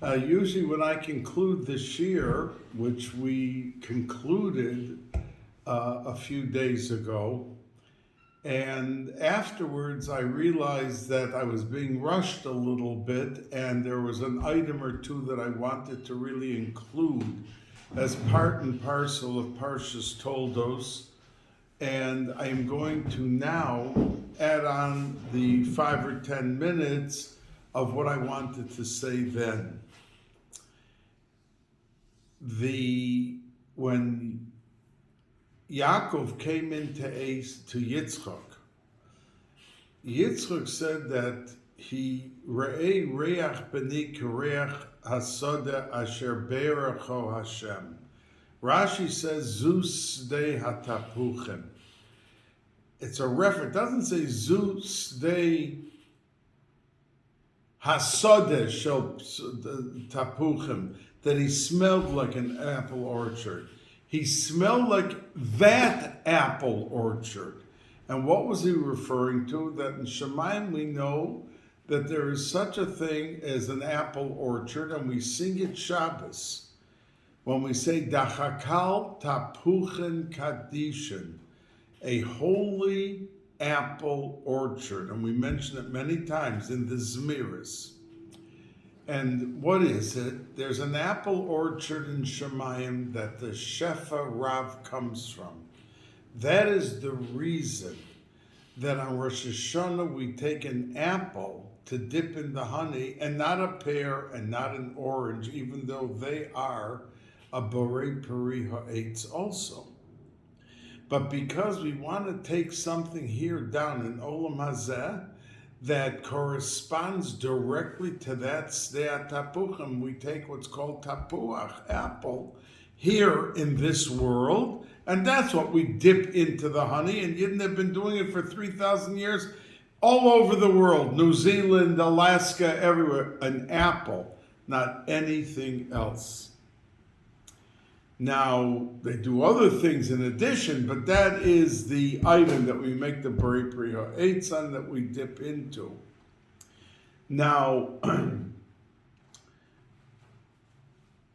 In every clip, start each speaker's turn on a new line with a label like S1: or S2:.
S1: Usually when I conclude this year, which we concluded a few days ago, and afterwards I realized that I was being rushed a little bit, and there was an item or two that I wanted to really include as part and parcel of Parshas Toldos, and I am going to now add on the 5 or 10 minutes of what I wanted to say then. When Yaakov came into Yitzchak, Yitzchak said that he re'ei reach beni kereach hasoda asher be'erecho Hashem. Rashi says Zeus de hatapuchim. It's a reference. It doesn't say Zeus de hasoda shel tapuchim, that he smelled like an apple orchard. He smelled like that apple orchard. And what was he referring to? That in Shemayim we know that there is such a thing as an apple orchard, and we sing it Shabbos when we say Dachakal Tapuchen Kadishin, a holy apple orchard. And we mention it many times in the Zmiris. And what is it? There's an apple orchard in Shemayim that the Shefa Rav comes from. That is the reason that on Rosh Hashanah we take an apple to dip in the honey, and not a pear and not an orange, even though they are a borei peri ha'etz also. But because we want to take something here down in Olam Hazeh that corresponds directly to that Sdei Tapuchim, we take what's called tapuach, apple, here in this world, and that's what we dip into the honey. And Yidden have been doing it for 3,000 years all over the world, New Zealand, Alaska, everywhere, an apple, not anything else. Now, they do other things in addition, but that is the item that we make the Borei Pri Ha'etz on, that we dip into. Now,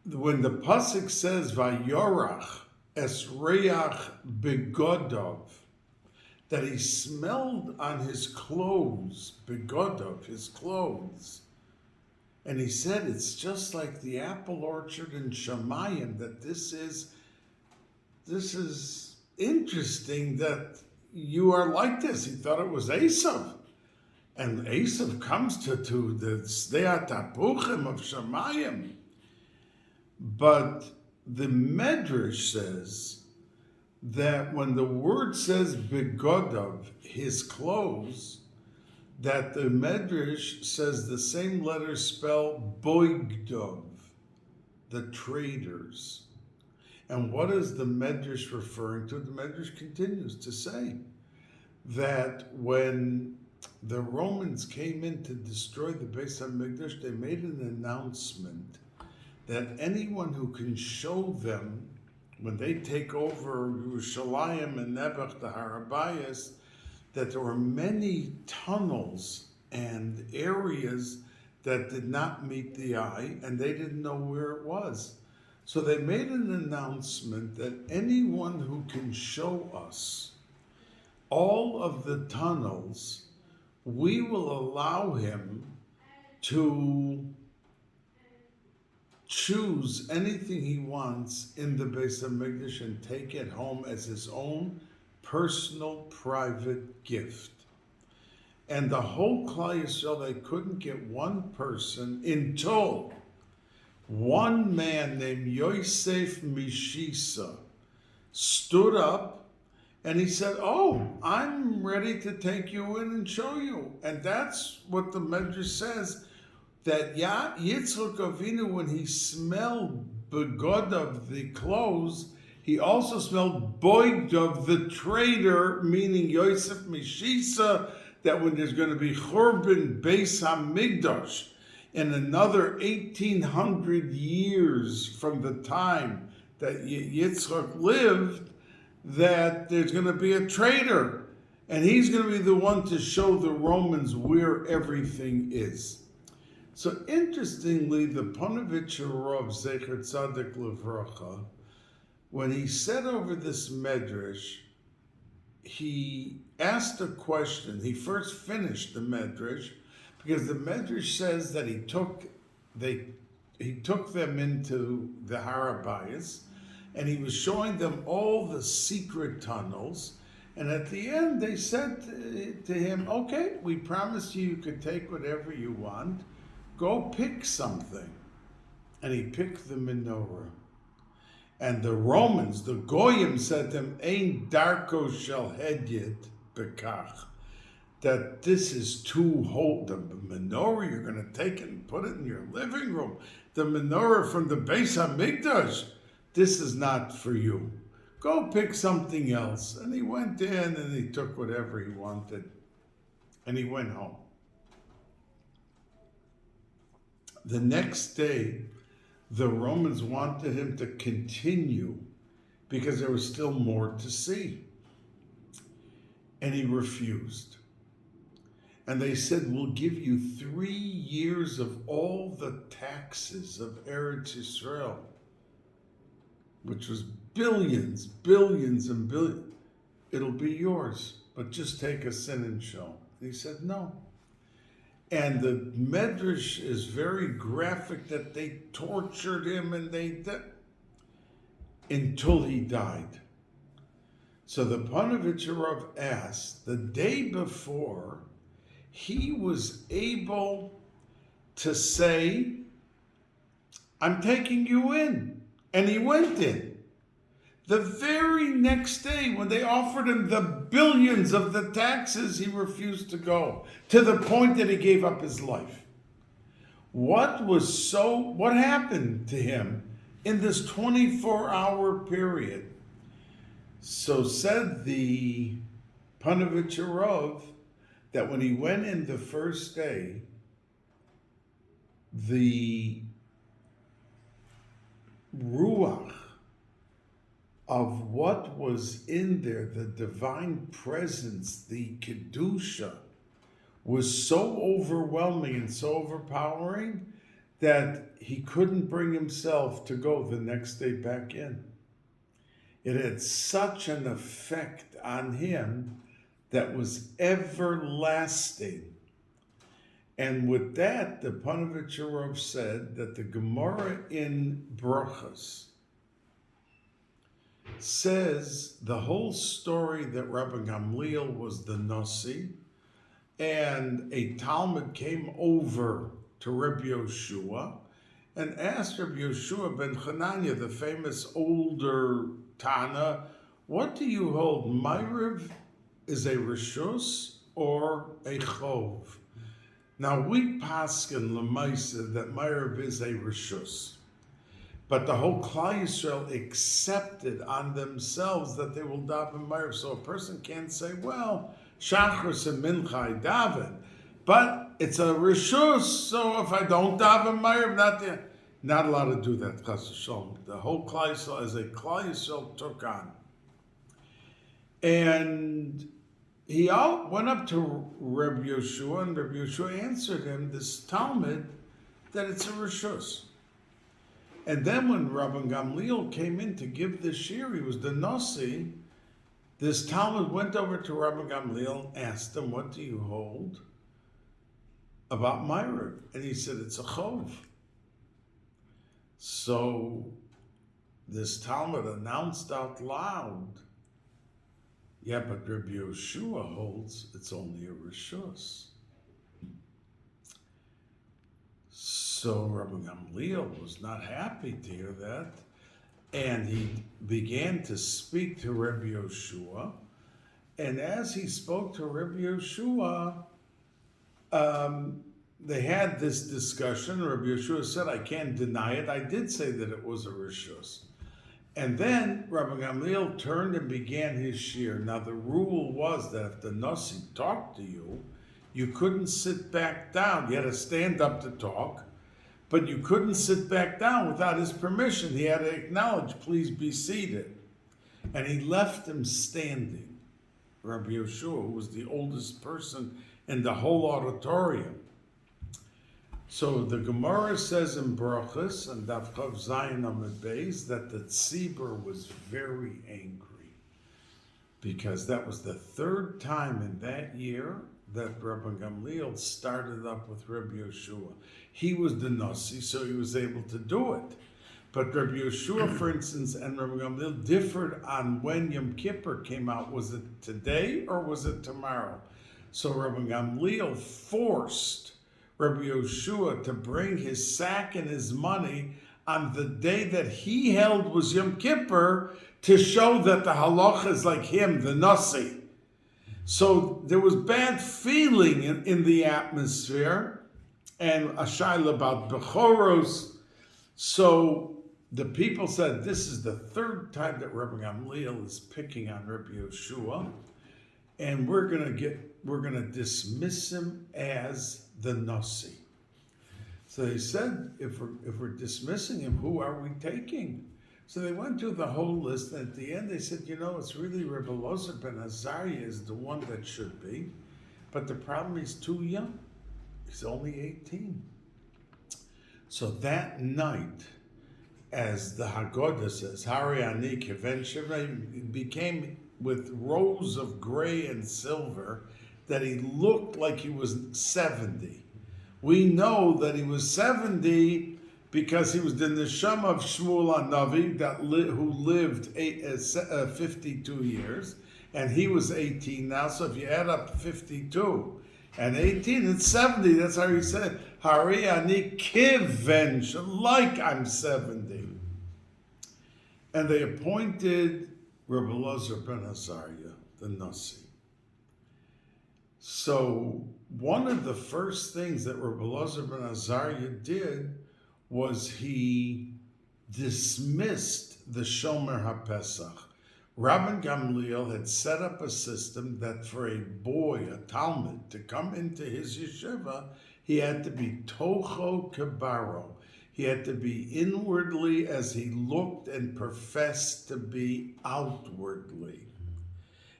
S1: when the pasuk says Vayorach es reach begodov, that he smelled on his clothes, begodov, his clothes, and he said it's just like the apple orchard in Shemayim, that this is interesting that you are like this. He thought it was Esav. And Esav comes to the Sdei Tapuchim of Shemayim. But the Medrash says that when the word says begodov, his clothes, that the Medrash says the same letters spell boigdov, the traders. And what is the Medrash referring to? The Medrash continues to say that when the Romans came in to destroy the Bais Hamikdash, they made an announcement that anyone who can show them, when they take over Yerushalayim and Nebuch, the Harabayas, that there were many tunnels and areas that did not meet the eye, and they didn't know where it was. So they made an announcement that anyone who can show us all of the tunnels, we will allow him to choose anything he wants in the Beis HaMikdash and take it home as his own personal, private gift. And the whole Klal Yisrael, they couldn't get one person until one man named Yosef Mishisa stood up and he said, "Oh, I'm ready to take you in and show you." And that's what the Medrash says, that Yitzchak Avinu, when he smelled begod of the clothes, he also smelled boigd of the trader, meaning Yosef Mishisa, that when there's going to be Churban Beis HaMikdash in another 1,800 years from the time that Yitzchak lived, that there's going to be a trader, and he's going to be the one to show the Romans where everything is. So interestingly, the Ponevezher Rav Zecher Tzadik Livracha, when he said over this medrash, he asked a question. He first finished the medrash, because the medrash says that he took them into the Harabais, and he was showing them all the secret tunnels. And at the end, they said to him, okay, we promise you could take whatever you want. Go pick something. And he picked the menorah. And the Romans, the Goyim, said to him, Ein darko shel hedyet bekach. That this is too holy. The menorah, you're going to take it and put it in your living room. The menorah from the Bais Hamikdash, this is not for you. Go pick something else. And he went in and he took whatever he wanted. And he went home. The next day, the Romans wanted him to continue because there was still more to see. And he refused. And they said, we'll give you 3 years of all the taxes of Eretz Yisrael, which was billions, and billions. It'll be yours, but just take a sin and show. And he said, no. And the medrash is very graphic that they tortured him and until he died. So the Ponevezher Rav asked, the day before, he was able to say, I'm taking you in. And he went in. The very next day, when they offered him the billions of the taxes, he refused to go, to the point that he gave up his life. What happened to him in this 24-hour period? So said the Ponevezher Rav, that when he went in the first day, the ruach of what was in there, the divine presence, the kedusha, was so overwhelming and so overpowering that he couldn't bring himself to go the next day back in. It had such an effect on him that was everlasting. And with that, the Ponevezher Rav said that the Gemara in Brachos says the whole story that Rabbi Gamliel was the Nasi, and a Talmud came over to Rabbi Yehoshua and asked Rabbi Yehoshua ben Chananya, the famous older Tana, what do you hold? Myriad is a reshus or a chov? Now we paskin lemaisa that myriad is a reshus, but the whole Klal Yisrael accepted on themselves that they will daven myriad. So a person can't say, well, shachris and mincha daven, but it's a reshus. So if I don't daven myriad, not allowed to do that. Chas v'shalom. The whole Klal Yisrael, as a Klal Yisrael, took on. And he went up to Rabbi Yehoshua, and Rabbi Yehoshua answered him, this Talmud, that it's a reshus. And then when Rabbi Gamliel came in to give the shir, he was the Nasi, this Talmud went over to Rabbi Gamliel and asked him, what do you hold about myriad? And he said, it's a chov. So this Talmud announced out loud, yeah, but Rabbi Yehoshua holds it's only a reshus. So Rabbi Gamliel was not happy to hear that, and he began to speak to Rabbi Yehoshua. And as he spoke to Rabbi Yehoshua, they had this discussion. Rabbi Yehoshua said, I can't deny it. I did say that it was a reshus. And then Rabbi Gamliel turned and began his shir. Now the rule was that if the Nasi talked to you, you couldn't sit back down. You had to stand up to talk, but you couldn't sit back down without his permission. He had to acknowledge, please be seated. And he left him standing. Rabbi Yehoshua, who was the oldest person in the whole auditorium. So the Gemara says in Brachos and Daf Chav Zayin Amud Beis that the tzibur was very angry because that was the third time in that year that Rabbi Gamliel started up with Rabbi Yehoshua. He was the Nasi, so he was able to do it. But Rabbi Yehoshua, for instance, and Rabbi Gamliel differed on when Yom Kippur came out. Was it today or was it tomorrow? So Rabbi Gamliel forced Rabbi Yehoshua to bring his sack and his money on the day that he held was Yom Kippur to show that the halacha is like him, the Nasi. So there was bad feeling in the atmosphere and a shaila about Bechoros. So the people said, this is the third time that Rabbi Gamliel is picking on Rabbi Yehoshua, and we're gonna dismiss him as the Nasi. So they said, if we're dismissing him, who are we taking? So they went through the whole list, and at the end they said, it's really Rabbi Elazar ben Azariah is the one that should be, but the problem he's too young. He's only 18. So that night, as the Haggadah says, Hari Ani Kiven Shiva, it became with rows of gray and silver, that he looked like he was 70. We know that he was 70 because he was the neshama of Shmuel HaNavi, who lived 52 years, and he was 18 now, so if you add up 52 and 18, it's 70. That's how he said, Hari Ani Kiven, like I'm 70. And they appointed Rabbi Elazar ben Azariah, the Nasi. So one of the first things that Rabbi Elazar ben Azariah did was he dismissed the Shomer HaPesach. Rabbi Gamliel had set up a system that for a boy, a Talmud, to come into his yeshiva, he had to be Toho Kebaro. He had to be inwardly as he looked and professed to be outwardly.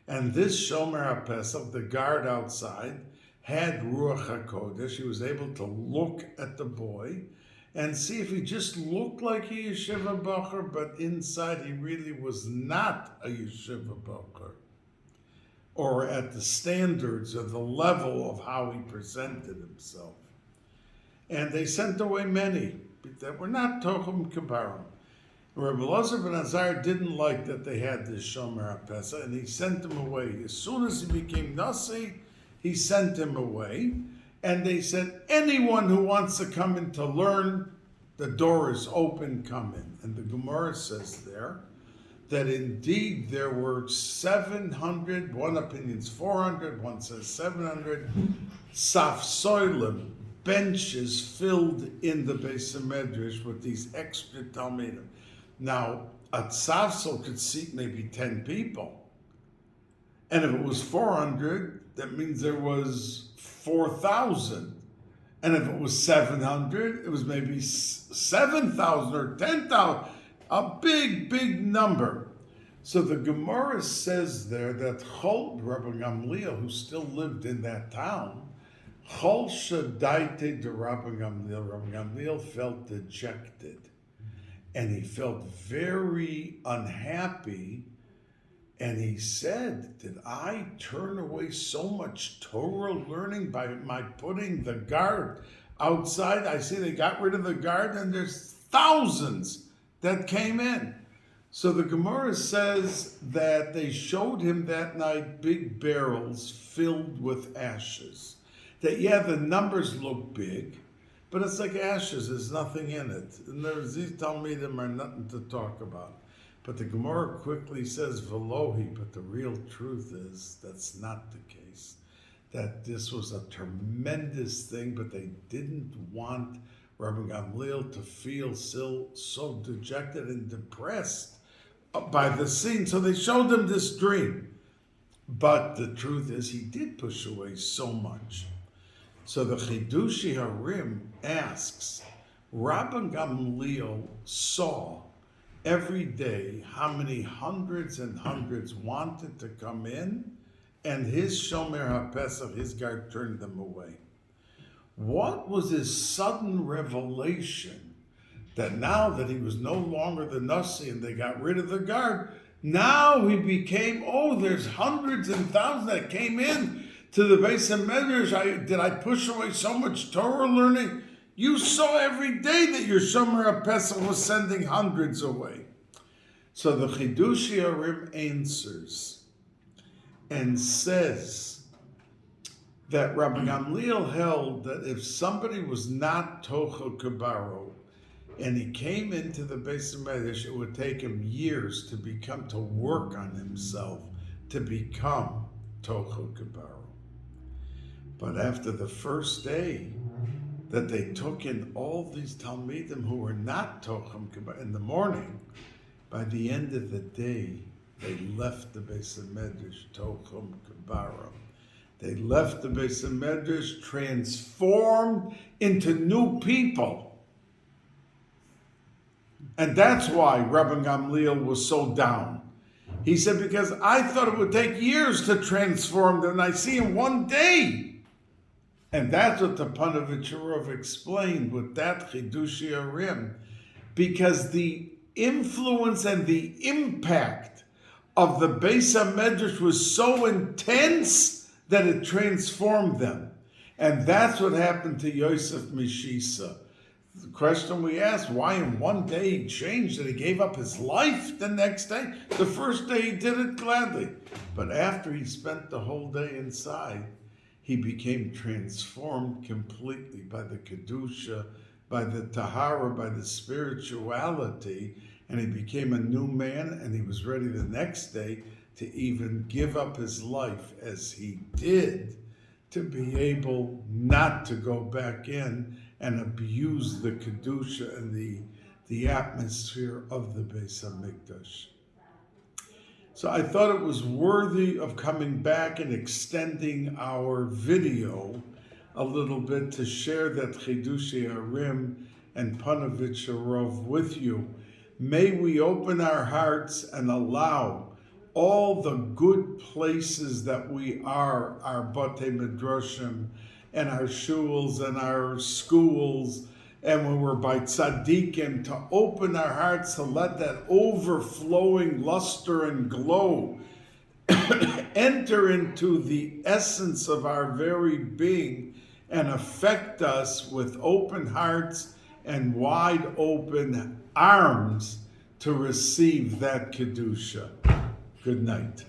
S1: And this Shomer HaPesach, the guard outside, had Ruach HaKodesh. He was able to look at the boy and see if he just looked like a yeshiva bacher, but inside he really was not a yeshiva bacher, or at the standards of the level of how he presented himself. And they sent away many that were not Tochum Kabarim. Rabbi Elazar ben Azariah didn't like that they had this Shomer HaPesach, and he sent them away. As soon as he became Nasi, he sent him away. And they said, anyone who wants to come in to learn, the door is open, come in. And the Gemara says there that indeed there were 700, one opinion's 400, one says 700, safsoilim, benches filled in the Beis Medrash with these extra Talmidim. Now, a tzafsel could seat maybe 10 people. And if it was 400, that means there was 4,000. And if it was 700, it was maybe 7,000 or 10,000. A big, big number. So the Gemara says there that Rabbi Gamliel, who still lived in that town, Chol Shadaite de Rabbi Gamliel. Rabbi Gamliel felt dejected. And he felt very unhappy. And he said, did I turn away so much Torah learning by my putting the guard outside? I see they got rid of the guard and there's thousands that came in. So the Gemara says that they showed him that night big barrels filled with ashes. That, yeah, the numbers look big, but it's like ashes, there's nothing in it. And these Talmidim are nothing to talk about. But the Gemara quickly says, Velohi, but the real truth is that's not the case. That this was a tremendous thing, but they didn't want Rabbi Gamliel to feel so dejected and depressed by the scene. So they showed him this dream. But the truth is he did push away so much. So the Chidushi Harim asks, Rabbi Gamliel saw every day how many hundreds and hundreds wanted to come in, and his Shomer HaPesach, his guard, turned them away. What was his sudden revelation that now that he was no longer the Nasi and they got rid of the guard, now he became, there's hundreds and thousands that came in to the Bais Medrash. Did I push away so much Torah learning? You saw every day that your Shomer HaPesach was sending hundreds away. So the Chidushei HaRim answers and says that Rabbi Gamliel held that if somebody was not Tochel Kabaro and he came into the Bais Medrash, it would take him years to work on himself, to become Tochel Kabaro. But after the first day that they took in all these Talmidim who were not Tochel Kabaro in the morning, by the end of the day, they left the Bais Medrash Tochel Kabaro. They left the Bais Medrash transformed into new people. And that's why Rabbi Gamliel was so down. He said, because I thought it would take years to transform them, and I see in one day. And that's what the Panovich Rov explained with that Chidushei HaRim. Because the influence and the impact of the Bais Medrash was so intense that it transformed them. And that's what happened to Yosef Mishisa. The question we asked, why in one day he changed and he gave up his life the next day? The first day he did it gladly. But after he spent the whole day inside, he became transformed completely by the Kedusha, by the Tahara, by the spirituality, and he became a new man, and he was ready the next day to even give up his life as he did, to be able not to go back in and abuse the Kedusha and the atmosphere of the Beis HaMikdash. So I thought it was worthy of coming back and extending our video a little bit to share that Chidushei HaRim and Panovich Rov with you. May we open our hearts and allow all the good places that we are, our Batei Midrashim and our shuls and our schools, and when we're by tzaddikim, to open our hearts to let that overflowing luster and glow enter into the essence of our very being and affect us with open hearts and wide open arms to receive that Kedusha. Good night.